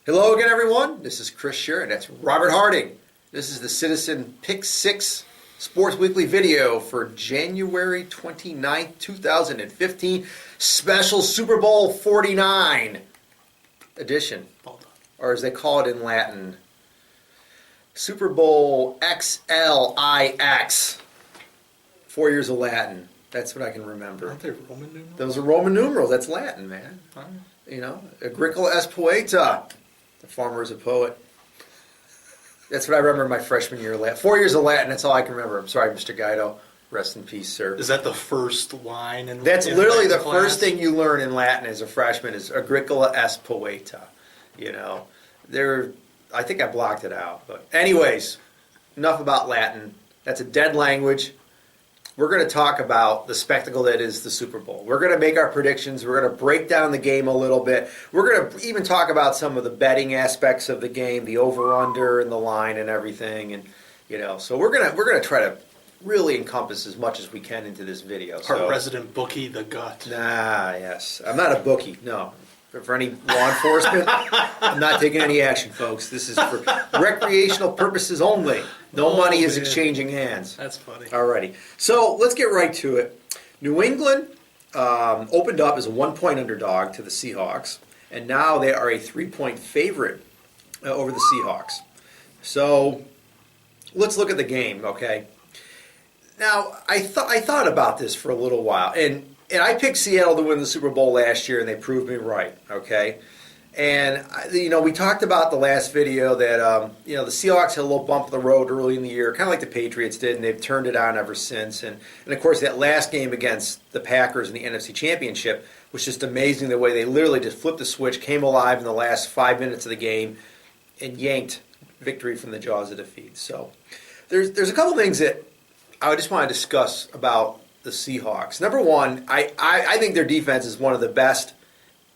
Hello again, everyone. This is Chris Sciria, and that's Robert Harding. This is the Citizen Pick 6 Sports Weekly video for January 29th, 2015. Special Super Bowl 49 edition. Or as they call it in Latin, Super Bowl XLIX. 4 years of Latin. That's what I can remember. Aren't they Roman numerals? Those are Roman numerals. That's Latin, man. You know, Agricola est poeta. The farmer is a poet. That's what I remember my freshman year of Latin. 4 years of Latin, that's all I can remember. I'm sorry, Mr. Guido. Rest in peace, sir. Is that the first line in That's in literally the class? first thing you learn in Latin as a freshman is Agricola est poeta. You know, I think I blocked it out. But anyways, enough about Latin. That's a dead language. We're going to talk about the spectacle that is the Super Bowl. We're going to make our predictions. We're going to break down the game a little bit. We're going to even talk about some of the betting aspects of the game, the over/under and the line and everything. And so we're going to try to really encompass as much as we can into this video. Our resident bookie, the gut. Yes. I'm not a bookie. No. For any law enforcement, I'm not taking any action, folks. This is for recreational purposes only. No money is exchanging hands. That's funny. Alrighty. So let's get right to it. New England opened up as a 1-point underdog to the Seahawks, and now they are a 3-point favorite over the Seahawks. So let's look at the game, okay? Now, I thought about this for a little while, and I picked Seattle to win the Super Bowl last year, and they proved me right, okay? And, we talked about the last video that, the Seahawks had a little bump in the road early in the year, kind of like the Patriots did, and they've turned it on ever since. And of course, that last game against the Packers in the NFC Championship was just amazing the way they literally just flipped the switch, came alive in the last 5 minutes of the game, and yanked victory from the jaws of defeat. So there's a couple things that I just want to discuss about the Seahawks. Number one, I think their defense is one of the best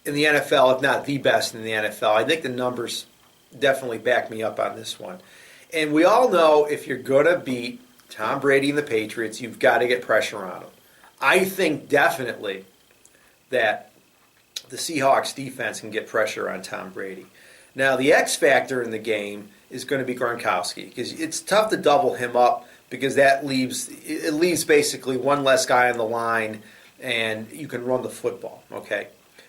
in the NFL, if not the best in the NFL. I think the numbers definitely back me up on this one. And we all know if you're going to beat Tom Brady and the Patriots, you've got to get pressure on them. I think definitely that the Seahawks defense can get pressure on Tom Brady. Now, the X factor in the game is going to be Gronkowski, because it's tough to double him up, because that leaves basically one less guy on the line, and you can run the football. Okay,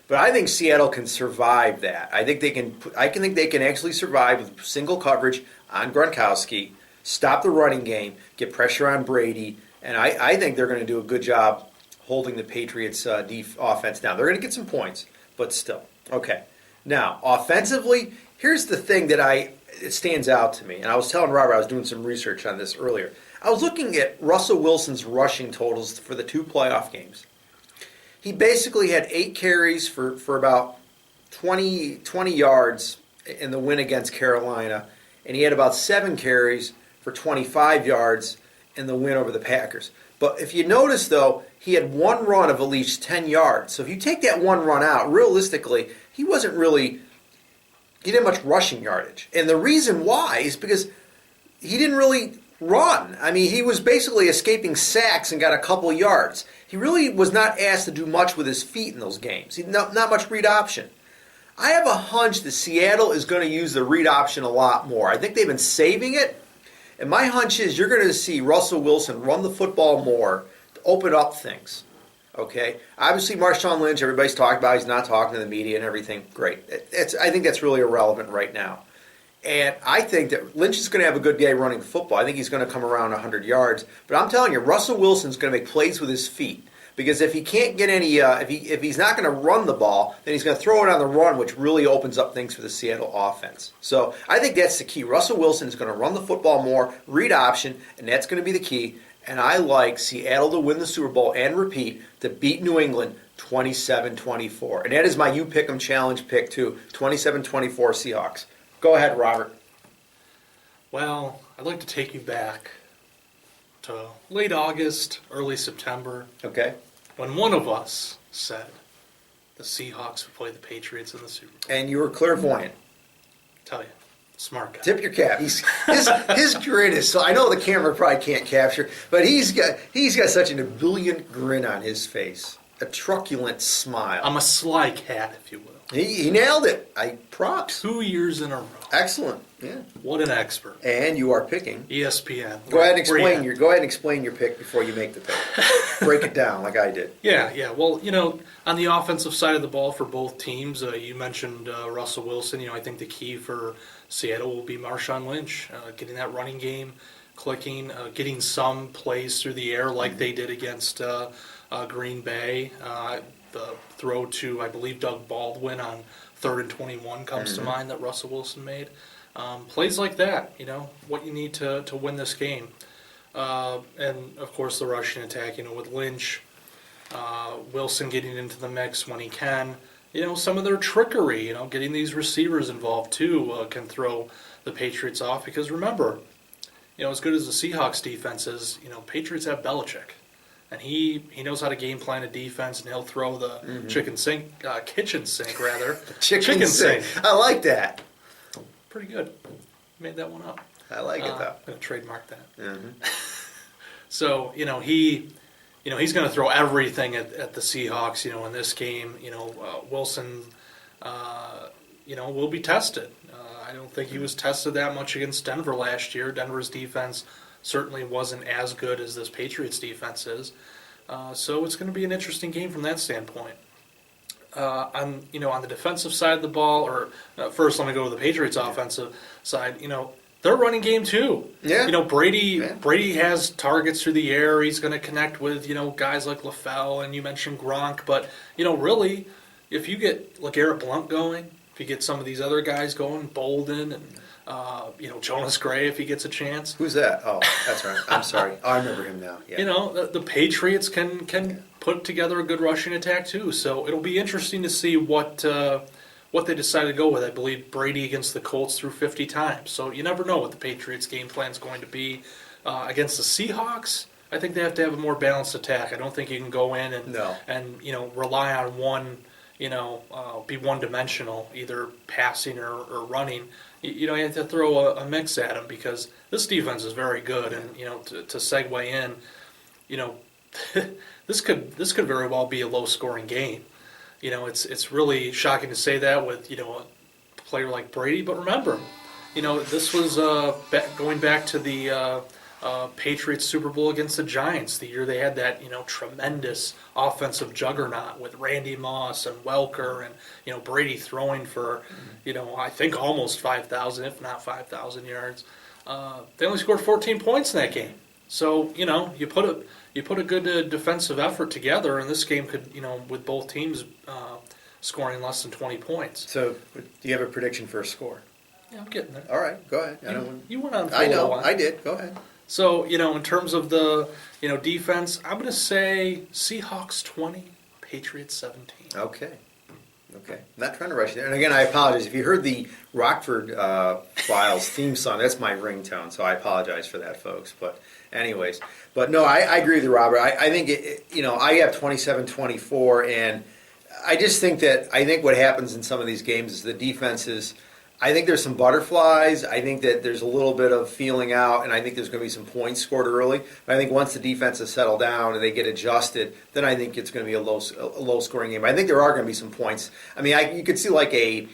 but I think Seattle can survive that. I think they can. I think they can actually survive with single coverage on Gronkowski, stop the running game, get pressure on Brady, and I think they're going to do a good job holding the Patriots' offense down. They're going to get some points, but still. Okay, now offensively, here's the thing that it stands out to me, and I was telling Robert I was doing some research on this earlier. I was looking at Russell Wilson's rushing totals for the 2 playoff games. He basically had 8 carries for about 20 yards in the win against Carolina, and he had about 7 carries for 25 yards in the win over the Packers. But if you notice, though, he had one run of at least 10 yards. So if you take that one run out, realistically, he didn't have much rushing yardage. And the reason why is because he didn't really run. I mean, he was basically escaping sacks and got a couple yards. He really was not asked to do much with his feet in those games. Not much read option. I have a hunch that Seattle is going to use the read option a lot more. I think they've been saving it. And my hunch is you're going to see Russell Wilson run the football more to open up things. Okay? Obviously, Marshawn Lynch, everybody's talking about, he's not talking to the media and everything. Great. I think that's really irrelevant right now. And I think that Lynch is going to have a good day running the football. I think he's going to come around 100 yards. But I'm telling you, Russell Wilson's going to make plays with his feet. Because if he can't get any, if he's not going to run the ball, then he's going to throw it on the run, which really opens up things for the Seattle offense. So I think that's the key. Russell Wilson is going to run the football more, read option, and that's going to be the key. And I like Seattle to win the Super Bowl and repeat to beat New England 27-24. And that is my You Pick 'em Challenge pick too, 27-24 Seahawks. Go ahead, Robert. Well, I'd like to take you back to late August, early September. Okay. When one of us said the Seahawks would play the Patriots in the Super Bowl. And you were clairvoyant. Tell you, smart guy. Tip your cap. His grin is so. I know the camera probably can't capture, but he's got such an ebullient grin on his face, a truculent smile. I'm a sly cat, if you will. He nailed it. Props. 2 years in a row. Excellent. Yeah. What an expert. And you are picking. ESPN. Go ahead and explain your pick before you make the pick. Break it down like I did. Yeah. Well, on the offensive side of the ball for both teams, you mentioned Russell Wilson. I think the key for Seattle will be Marshawn Lynch, getting that running game clicking, getting some plays through the air like they did against Green Bay. The throw to, I believe, Doug Baldwin on 3rd and 21 comes to mind that Russell Wilson made. Plays like that, what you need to win this game. And, of course, the rushing attack, with Lynch, Wilson getting into the mix when he can. Some of their trickery, getting these receivers involved, too, can throw the Patriots off. Because, remember, as good as the Seahawks defense is, Patriots have Belichick. And he knows how to game plan a defense, and he'll throw the kitchen sink. Chicken sink. I like that. Pretty good. Made that one up. I like it, though. I'm going to trademark that. Mm-hmm. So, he's going to throw everything at the Seahawks, in this game. Wilson, will be tested. I don't think he was tested that much against Denver last year. Denver's defense certainly wasn't as good as this Patriots defense is. So it's going to be an interesting game from that standpoint. On the defensive side of the ball, or first let me go to the Patriots offensive side, their running game too. Yeah. Brady has targets through the air. He's going to connect with, guys like LaFell, and you mentioned Gronk. But, really, if you get LeGarrette Blount going, if you get some of these other guys going, Bolden and Jonas Gray, if he gets a chance. Who's that? Oh, that's right. I'm sorry. I remember him now. Yeah. The Patriots can put together a good rushing attack too. So it'll be interesting to see what they decide to go with. I believe Brady against the Colts threw 50 times. So you never know what the Patriots' game plan is going to be. Against the Seahawks, I think they have to have a more balanced attack. I don't think you can go in and rely on one. Be one-dimensional, either passing or running. You have to throw a mix at them because this defense is very good. And to segue in, this could very well be a low-scoring game. It's really shocking to say that with a player like Brady. But remember, this was going back to the Patriots Super Bowl against the Giants, the year they had that tremendous offensive juggernaut with Randy Moss and Welker and Brady throwing for I think almost 5,000, if not 5,000 yards. They only scored 14 points in that game. So you put a good defensive effort together, and this game could with both teams scoring less than 20 points. So do you have a prediction for a score? Yeah, I'm getting there. All right, go ahead. You went on. I know. I did. Go ahead. So, in terms of the, defense, I'm going to say Seahawks 20, Patriots 17. Okay. Not trying to rush you there. And again, I apologize. If you heard the Rockford Files theme song, that's my ringtone, so I apologize for that, folks. But anyways. But no, I agree with you, Robert. I think, I have 27-24, and I just think what happens in some of these games is the defenses – I think there's some butterflies. I think that there's a little bit of feeling out, and I think there's going to be some points scored early. But I think once the defenses settle down and they get adjusted, then I think it's going to be a low-scoring game. I think there are going to be some points. I mean, you could see like a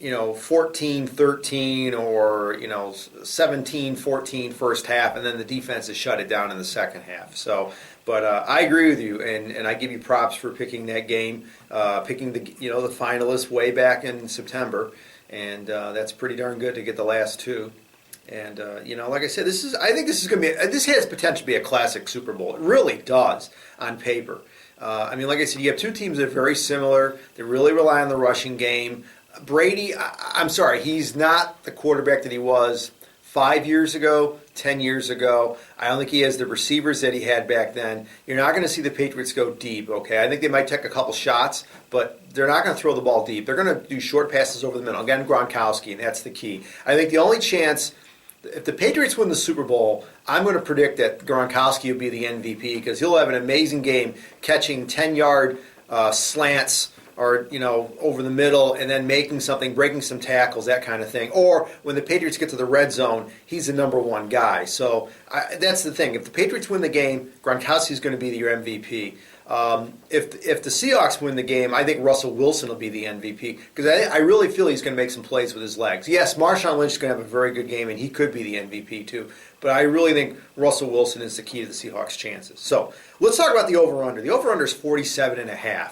14-13 or 17-14 first half, and then the defenses shut it down in the second half. So, but I agree with you, and I give you props for picking that game, picking the the finalists way back in September. And that's pretty darn good to get the last two. And like I said, I think this is going to be. This has potential to be a classic Super Bowl. It really does on paper. Like I said, you have two teams that are very similar. They really rely on the rushing game. Brady, I'm sorry, he's not the quarterback that he was 5 years ago, 10 years ago. I don't think he has the receivers that he had back then. You're not going to see the Patriots go deep, okay? I think they might take a couple shots, but they're not going to throw the ball deep. They're going to do short passes over the middle. Again, Gronkowski, and that's the key. I think the only chance, if the Patriots win the Super Bowl, I'm going to predict that Gronkowski will be the MVP because he'll have an amazing game catching 10-yard slants or over the middle, and then making something, breaking some tackles, that kind of thing. Or when the Patriots get to the red zone, he's the number one guy. So that's the thing. If the Patriots win the game, Gronkowski's going to be your MVP. If the Seahawks win the game, I think Russell Wilson will be the MVP because I really feel he's going to make some plays with his legs. Yes, Marshawn Lynch is going to have a very good game, and he could be the MVP too. But I really think Russell Wilson is the key to the Seahawks' chances. So let's talk about the over-under. The over-under is 47.5.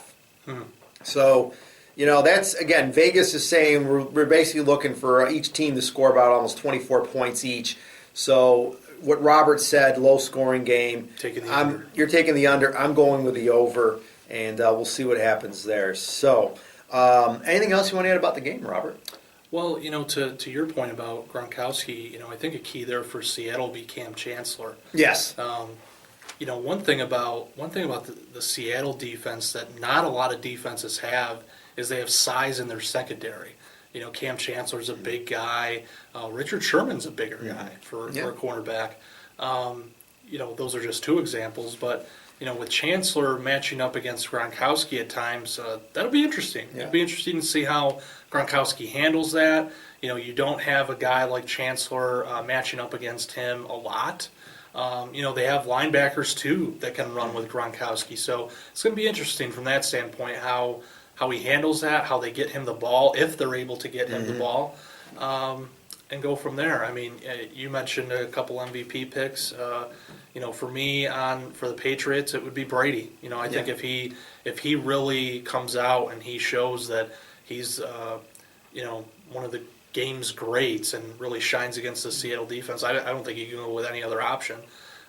So, that's, again, Vegas is saying we're basically looking for each team to score about almost 24 points each. So what Robert said, low-scoring game. You're taking the under. I'm going with the over, and we'll see what happens there. So anything else you want to add about the game, Robert? Well, to your point about Gronkowski, I think a key there for Seattle will be Cam Chancellor. Yes. One thing about the Seattle defense that not a lot of defenses have is they have size in their secondary. Cam Chancellor's a big guy. Richard Sherman's a bigger guy for a cornerback. Those are just two examples, but with Chancellor matching up against Gronkowski at times, that'll be interesting. Yeah. It'll be interesting to see how Gronkowski handles that. You don't have a guy like Chancellor matching up against him a lot. They have linebackers too that can run with Gronkowski, so it's going to be interesting from that standpoint how he handles that, how they get him the ball, if they're able to get him the ball, and go from there. I mean, you mentioned a couple MVP picks. For me, for the Patriots, it would be Brady. I think if he really comes out and he shows that he's one of the game's greats and really shines against the Seattle defense, I don't think you can go with any other option.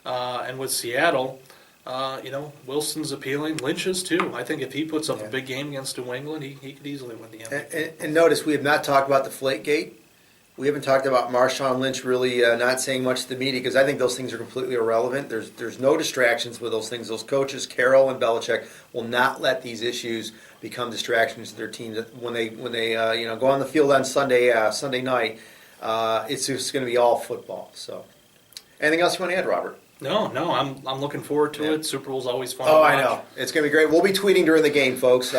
And with Seattle, Wilson's appealing. Lynch is too. I think if he puts up a big game against New England, he could easily win the MVP. And notice we have not talked about the Deflategate. We haven't talked about Marshawn Lynch really not saying much to the media because I think those things are completely irrelevant. There's no distractions with those things. Those coaches, Carroll and Belichick, will not let these issues become distractions to their teams. When they go on the field on Sunday night, it's just going to be all football. So, anything else you want to add, Robert? No, I'm looking forward to it. Super Bowl's always fun. Oh, I know. It's going to be great. We'll be tweeting during the game, folks.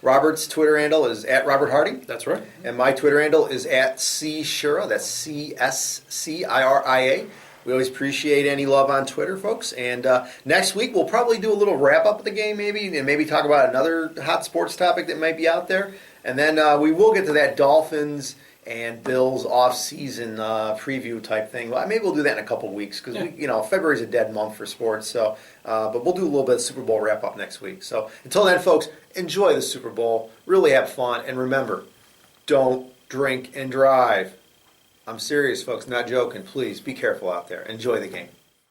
Robert's Twitter handle is @RobertHarding. That's right. And my Twitter handle is @CSciria. That's CSCIRIA. We always appreciate any love on Twitter, folks. And next week we'll probably do a little wrap-up of the game maybe, and maybe talk about another hot sports topic that might be out there. And then we will get to that Dolphins and Bills off-season preview type thing. Well, maybe we'll do that in a couple weeks because February's a dead month for sports. So, but we'll do a little bit of Super Bowl wrap-up next week. So until then, folks, enjoy the Super Bowl. Really have fun, and remember, don't drink and drive. I'm serious, folks, not joking. Please be careful out there. Enjoy the game.